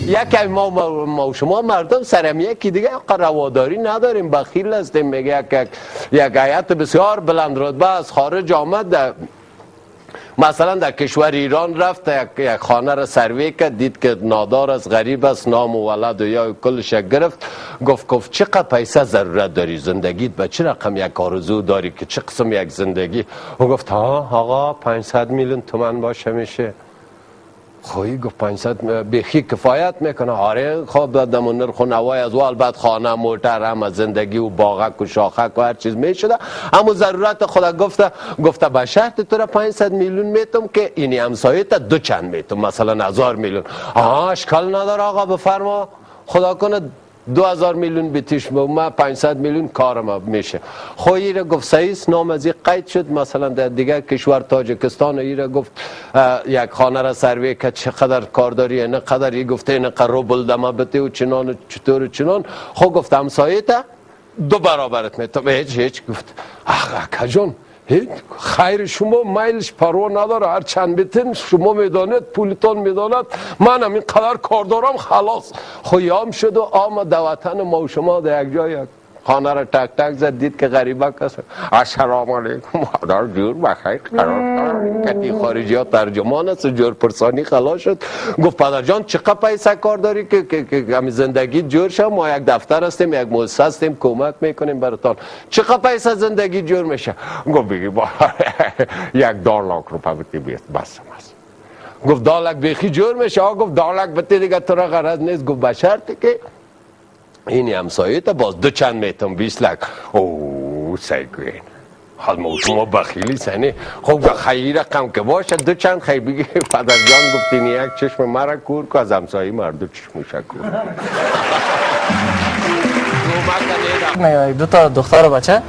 یک ما شما مردم سرم یکی دیگه رواداری نداریم، بخیل هستیم. میگه یک هیئت بسیار بلند رتبه از خارج آمد، مثلا در کشور ایران رفت، یک خانه را سروی کرد، دید که نادار است، غریب است، نام و ولد و یا کلش گرفت. گفت چقدر پیسه ضرورت داری، زندگیت به چه رقم یک آرزو داری که چه قسم یک زندگی؟ و گفت آقا 500 میلیون تومان باشه میشه. خویی گفت 500 بخی کفایت میکنه. آره خب دمون نرخ و نوای از وال بعد خانه موتر هم زندگی و باغک و شاخک و هر چیز میشده، اما ضرورت خدا گفته به شرط تو را 500 میلیون میتم که اینی همسایه تا دو چند میتم، مثلا 1000 میلیون. اشکال نداره آقا بفرما، خدا کنه 2000 میلیون بیتیش من 500 میلیون کارم میشه. خویی را گفت سعیس نام از این قید شد. مثلا در دیگر کشور تاجیکستان ایره گفت یک خانه را سروی که چقدر کار داری، اینه قدر، ای گفته اینه قدر روبل دمه بته و چنان و چطور و چنان. خب گفت همسایه تا 2 برابرت میتم. هیچ گفت آقا جون خیر شما میلش پروا نداره، هر چند بیتین شما میدانید، پولتان میداند، من همین قدر کار دارم خلاص. خویام شد و آمد در وطن ما و شما در یک جای خانه را تک تک زد، دید که غریبه کس السلام علیکم مادر جور بخیر قرار کتی خارجی ها ترجمان است، جور پرسانی خلاص شد. گفت پدر جان چقدر پیسه کار داری که همین زندگی جور شد؟ ما یک دفتر هستیم، یک مؤسسه هستیم، کمک میکنیم براتان. چقدر پیسه زندگی جور میشه؟ گفت بگی با 1 لاک روپیه بتی بیست بس است. گفت 2 لاک بخی جور میشه؟ گفت 2 لاک بتی دیگه تو را غرض نیست. گفت به شرطی که اینی همسایه تا باز 2 چند میتم 20 لاک. اوه سیگوین حال ما شما بخیلی سنی. خب خیلی رقم که باشه 2 چند خیلی بگی پدر جان گفت اینی یک چشم مرا کور که از همسایه مردو چشموش کور. 2 تا دختر و بچه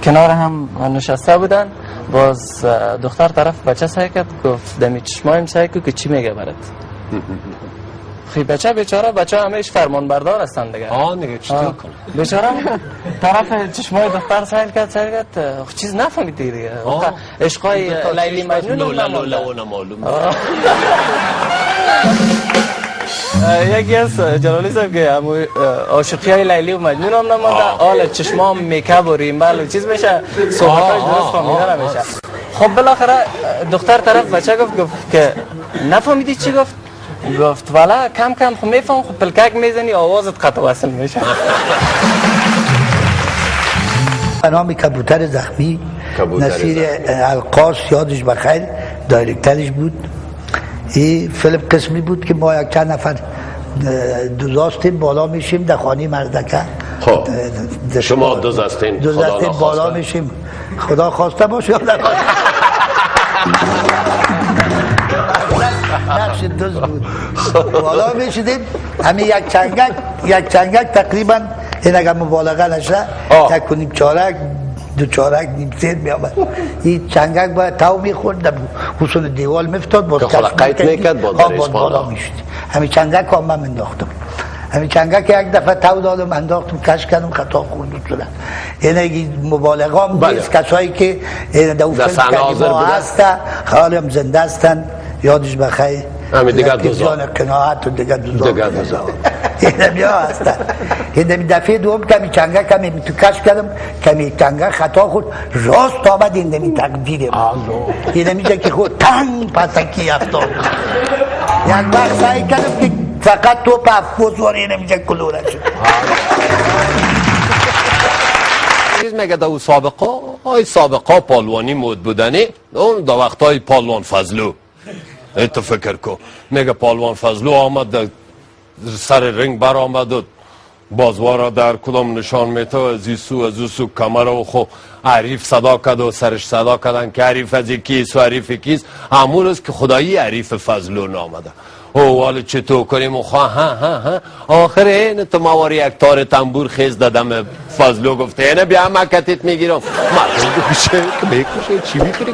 کنار هم نشسته بودن. باز دختر طرف بچه سعی کرد، گفت دمی چشمایم سعی کرد که چی میگه برات. خیلی بچه بیچاره، بچه همهش فرمان بردار هستن دیگه. دیگه چطور کنه بیچاره طرف چشمای دختر سعی کرد چیز نفهمید دیگه. عشقای لیلی مجنون لولا معلوم. یکی از جلالی صاحب که عاشقی های لیلی و مجنون هم نمانده، حالا چشمام میکب و ریمبل و چیز میشه، صحبتاش درست فهمیده نمیشه. خب بالاخره دختر طرف بچه گفت که نفهمیدی چی گفت؟ گفت والا کم کم خب میفهم، خب پلکک میزنی آوازت قطع وصل میشه. نام کبوتر زخمی نصیر القاس یادش بخیر دایرکترش بود. این فیلم قسمی بود که ما یک چند نفر دوزاستیم بالا میشیم در خانه مردکه. خب شما دوزاستین بالا میشیم، خدا خواسته باشه. نقش دوز بود. بالا میشیدیم همین یک چنگک تقریبا این اگر مبالغه نشه 1.5 چارک 2 چارک نیم سیر میامد. این چنگک باید تاو میخورد، حصول دیوال میفتاد، باز قیت میکرد بالا میشید. همین چنگک هم من انداختم. همین چنگک یک دفعه تاو دادم انداختم کش کردم خطا خوند شدن. یعنی مبالغه هم نیست. کسایی که در اون فیلم ما هستن خیلی هم زنده هستن، یادش بخیر. همین دیگه دوزا قناعت و دیگه دوزا این بیا هستن. این دفعه دوم کمی چنگک کمی تو کش کردم، کمی چنگک خطا خود راست آمد. این دمی تقدیر این دمیجه که خود تنگ پسکی افتاد. یک وقت سعی کردم که فقط تو پفوز وار این دمیجه کلوره شد. چیز میگه در اون سابقه پالوانی مود بودنی، اون در وقتای پالوان فضلو تو فکر کو. میگه پالوان فضلو آمد سر رنگ بر آمد و بازوارا در کدام نشان میته، از این سو کمر و خو عریف صدا کد و سرش صدا کدن که عریف از کیست و عریف کیست. همون است که خدایی عریف فضلون آمده. والا چطور کنیم و ها آخر این تو مواری یک تار تنبور خیز دادم فضلو گفته اینه بیا مکتیت میگیرم. مردم بکشه چی میکنی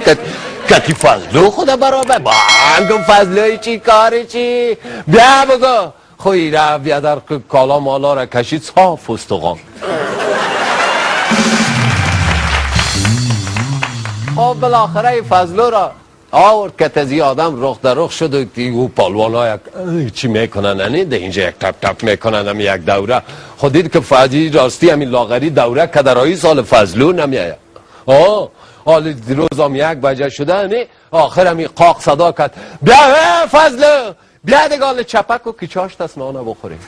کتی فضلو خدا برابر بانگم فضلوی چی کاری چی بیا بگو. خوی را بیا در کالا مالا را کشید صاف استقام. بالاخره فضلو را آورد که تزی آدم رخ در رخ شد و او پالوان ها چی میکنن ده اینجا یک تپ تپ میکنن هم یک دوره خودید که فضی راستی همین لاغری دوره کدرایی سال فضلو نمیایه حال دیروز هم 1 بجه شده نه آخر همی قاق صدا کرد بیا فضلو بیا دگال چپک و کچاش تست نانه بخوریم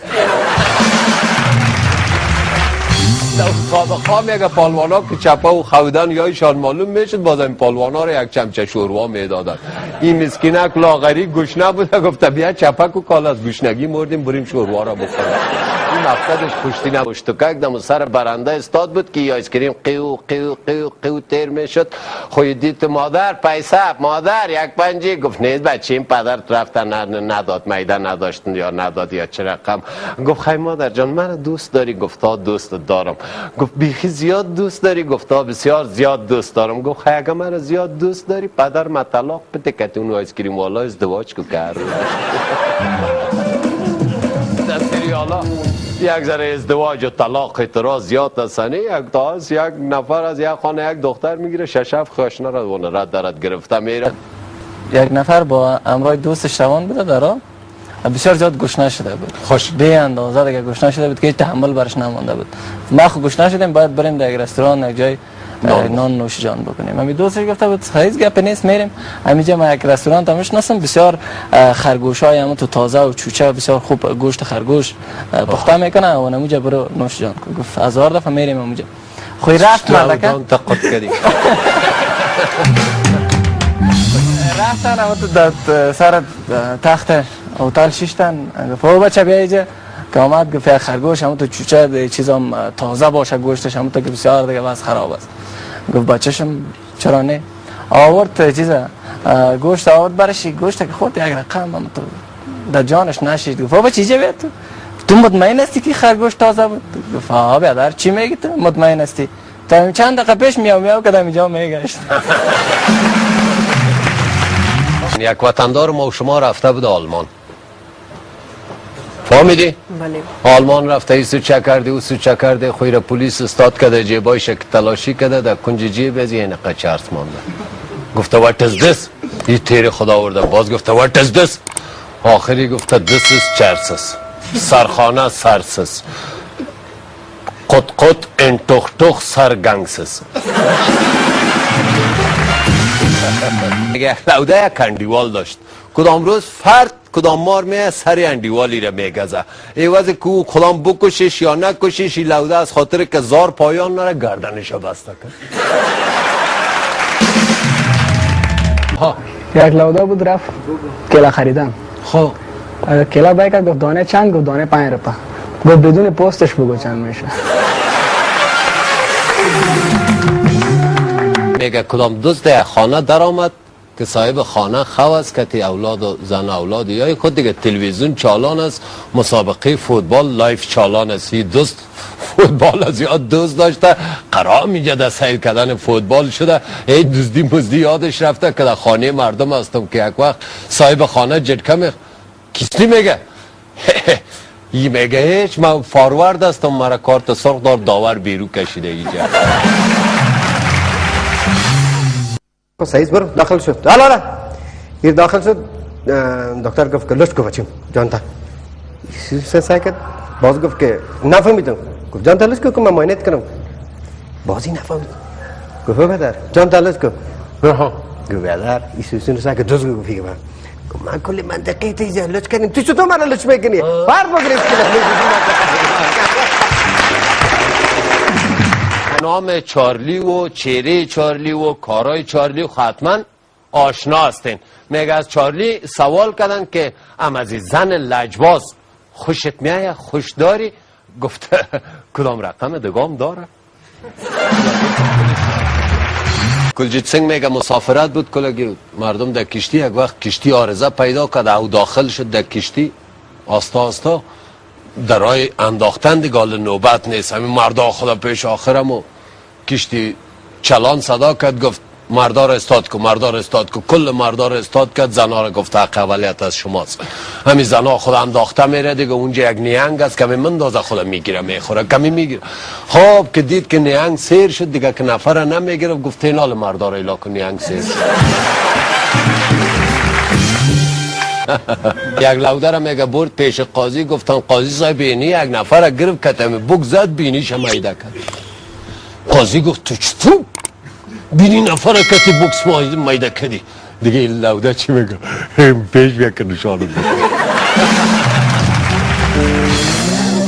خواه میگه پالوانا که چپه و خودن یایشان معلوم میشد باز این پالوانا رو یک چمچه شوروا میدادن این مسکینک لاغری گشنه بوده گفته بیا چپک و کال از گشنگی مردیم بریم شوروا رو بخوریم این مقصدش پشتی نباشت تو که دم سر برنده استاد بود که آیسکریم قیو قیو قیو قیو تیر میشد خوی دید مادر پیسه مادر 1 پنجی گفت نیست بچه این پدرت رفتن نداد میده نداشتن یا نداد یا چه رقم گفت خیلی مادر جان من دوست داری گفت تا دوست دارم گفت بیخی زیاد دوست داری گفت بسیار زیاد دوست دارم گفت خیلی اگه من زیاد دوست داری پدر من طلاق بده که اون آیسکریم والا ازدواج کو کرد دستری حالا یک ذره ازدواج و طلاق اعتراض زیاد هستنی یک نفر از یک خانه یک دختر میگیره 6 خوشنا رو رد درد گرفته میره یک نفر با امرای دوستش روان بوده درا بسیار زیاد گشنه شده بود خوش به اندازه دیگه گشنه شده بود که تحمل برش نمونده بود ما خو گشنه شدیم باید بریم در یک رستوران یک جای نان نوش جان بکنیم همین دوستش گفته بود هیچ گپ نیست میریم همینجا ما یک رستوران تا میشناسم بسیار خرگوشای همون تو تازه و چوچه بسیار خوب گوشت خرگوش پخته میکنه و اونجا برو نوش جان گفت 1000 دفعه میریم اونجا خوی رفت مردکه رفتن اما تو سر تخت هتل شیشتن گفت او بچه بیا اینجا که آمد گفت خرگوش همون تو چوچه چیزام تازه باشه گوشتش همون تو که بسیار دیگه بس خراب است گفت بچه‌شم چرا نه آورد چیزا گوشت آورد برش گوشت که خود یک رقم هم تو در جانش نشید گفت بابا چیزی بیاد تو مطمئن هستی که خرگوش تازه بود گفت ها بیادر چی میگی تو مطمئن هستی تا چند دقیقه پیش میاو کردم اینجا میگشت یک وطندار ما و شما رفته بود آلمان فهمیدی؟ بله آلمان رفته ایسو چه کرده اوسو چه کرده خویر پلیس استاد کده جیبای شک تلاشی کده در کنج جیب از یه نقه چرس مانده گفته what is this این تیر خدا ورده باز گفته what is this آخری گفته this is چرسس سرخانه سرسس قط انتخ سرگنگسس میگه لوده یک اندیوال داشت کدام روز فرد کدام مار میه سری اندیوالی را میگزه ایوز که او کدام بکشش یا نکشش این لوده از خاطر که زار پایان نره گردنش بسته کرد یک لوده بود رفت کلا خریدم خب کلا بای کرد گفت دانه چند گفت دانه 5 روپه گفت بدون پستش بگو چند میشه میگه کدام دوست خانه در آمد که صاحب خانه خواست که اولاد و زن اولاد یا خود دیگه تلویزیون چالان است مسابقه فوتبال لایف چالان است این دوست فوتبال از یاد دوست داشته قرار میگه در سیر کردن فوتبال شده ای دزدی یادش رفته که در خانه مردم هستم که یک وقت صاحب خانه جدکه کسی میگه این میگه هیچ من فاروارد هستم مرا کارت سرخ داور بیرو کشیده اینجا سعید برو داخل شد حالا این داخل شد دکتر گفت که لشت کو بچیم جانتا سه ساکت باز گفت که نفهمیدم گفت جانتا لشت کو که من معاینت کنم بازی نفهمید گفت بدر جانتا لشت کو گفت بدر این ساکت دوز گفت که من کلی منطقی تیزه لشت کنیم تو چطور مرا لشت میکنی بار بگریز نام چارلی و چهره چارلی و کارای چارلی حتما آشنا هستین میگه از چارلی سوال کردن که از زن لجباز خوشت میایه خوش داری گفته کدام رقم دگام داره کلجیت سنگ میگه مسافرت بود کلگی مردم در کشتی یک وقت کشتی آرزه پیدا کرد او داخل شد در کشتی آستا در راه انداختن دیگال نوبت نیست همین مردا خدا پیش آخرم و کشتی چلان صدا کرد گفت مردا را استاد کو کل مردا را استاد کرد زنا را گفت حق اولیت از شماست همین زنا خدا انداخته میره دیگه اونجا یک نیانگ است کمی من دازه خدا میگیره میخوره کمی میگیره خب که دید که نیانگ سیر شد دیگه که نفر نمیگیره گفت اینال مردا را ایلا که نیانگ سیر شد یک لودر میگه برد پیش قاضی، گفتن قاضی صاحب اینی یک نفر را گرفت کتم بوک زد بینیش میده کرد. قاضی گفت تو چطور بینی نفر را کتی بوکس میده کردی؟ دیگه این لوده چی میگه؟ پیش بیا که نشانت بده.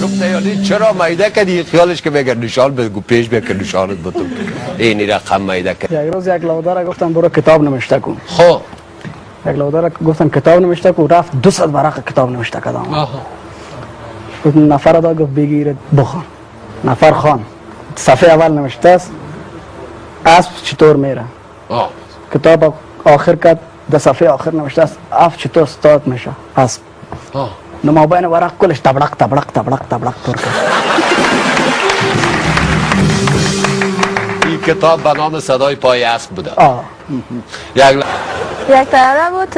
گفت یعنی چرا میده کردی؟ خیالش که میگه نشان بگو پیش بیا که نشانت بده. اینی رقم میده کرد. یک روز یک لوده را گفتم برو کتاب نوشته کن. خب یک لوده را گفتم کتاب نوشته کن، رفت 200 ورق کتاب نوشته کردم. گفت نفر داد گفت بگیرید بخوان. نفر خوان. صفحه اول نوشته است اسب چطور میره. کتاب آخر کرد، در صفحه آخر نوشته است اسب چطور استاد میشه. اسب نما بین ورق کلش تبلق تبلق تبلق تبلق پر کرد. این کتاب به نام صدای پای اسب بوده. یک تیاره بود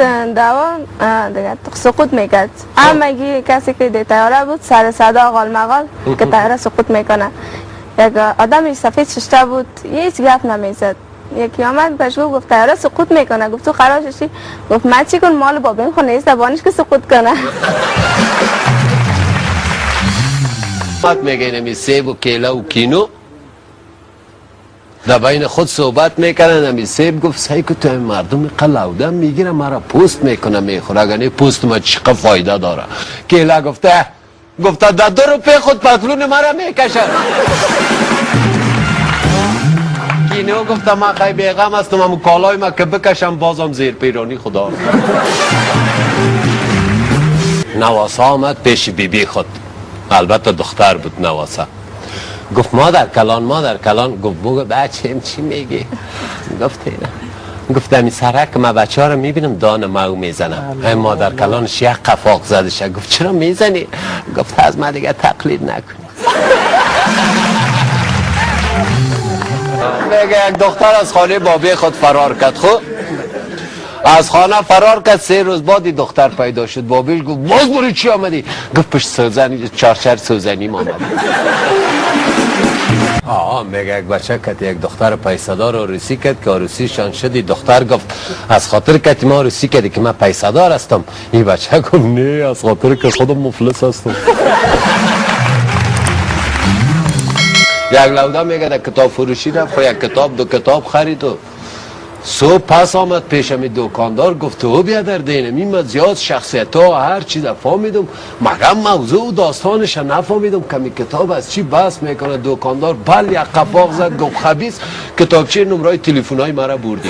دیگه سقوط میکرد. همگی کسی که در تیاره بود سر صدا غال مغال که تیاره سقوط میکنه. یک آدم سفید ششته بود، هیچ گپ نمیزد. یکی آمد بهش گفت تیاره سقوط میکنه. گفت تو خراش چی؟ گفت من چی کن مال بابین خونه نیست زبانش که سقوط کنه. میگه نمی سیب و کیله و کینو در بین خود صحبت میکنن. نمی سیب گفت سعی که تو مردم قلاوده میگیره مرا پوست میکنه میخوره، اگر پوست ما چقدر فایده داره. کیله گفته در 2 روپیه خود پتلون مرا میکشه. کینو گفته من خیلی بیغم هستم، همون کالای ما که بکشم بازم زیر پیرانی خدا. نواسا آمد پیش بیبی خود، البته دختر بود نواسا. گفت مادر کلان. گفت بگو بچه چی میگی؟ گفت اینا. گفت امی سرک ما بچه ها رو میبینم دان مو میزنم، این مادر کلانش یک قفاق زده شد. گفت چرا میزنی؟ گفت از ما دیگه تقلید نکنی. میگه یک دختر از خانه بابی خود فرار کرد. خب از خانه فرار کرد، 3 روز بعد دختر پیدا شد. بابیش گفت باز بری چی آمدی؟ گفت پشت سوزنی چارچر سوزنی آمدی. میگه یک بچه کت یک دختر پیسدار عروسی کرد که عروسیشان شدی. دختر گفت از خاطر کتی ما عروسی کردی که من پیسدار هستم. این بچه گفت نه از خاطر که خودم مفلس هستم. یک لوده میگه در کتاب فروشی رفت، یک کتاب 2 کتاب خرید و صبح پس آمد پیشم دکاندار. گفت تو بیا در دینمی من زیاد شخصیت ها هر چیز فهمیدم مگم موضوع و داستانش نفهمیدم کمی کتاب از چی بحث میکنه. دکاندار بل یک قفاق زد گفت خبیث کتابچه نمرای تلفن های مرا بردی.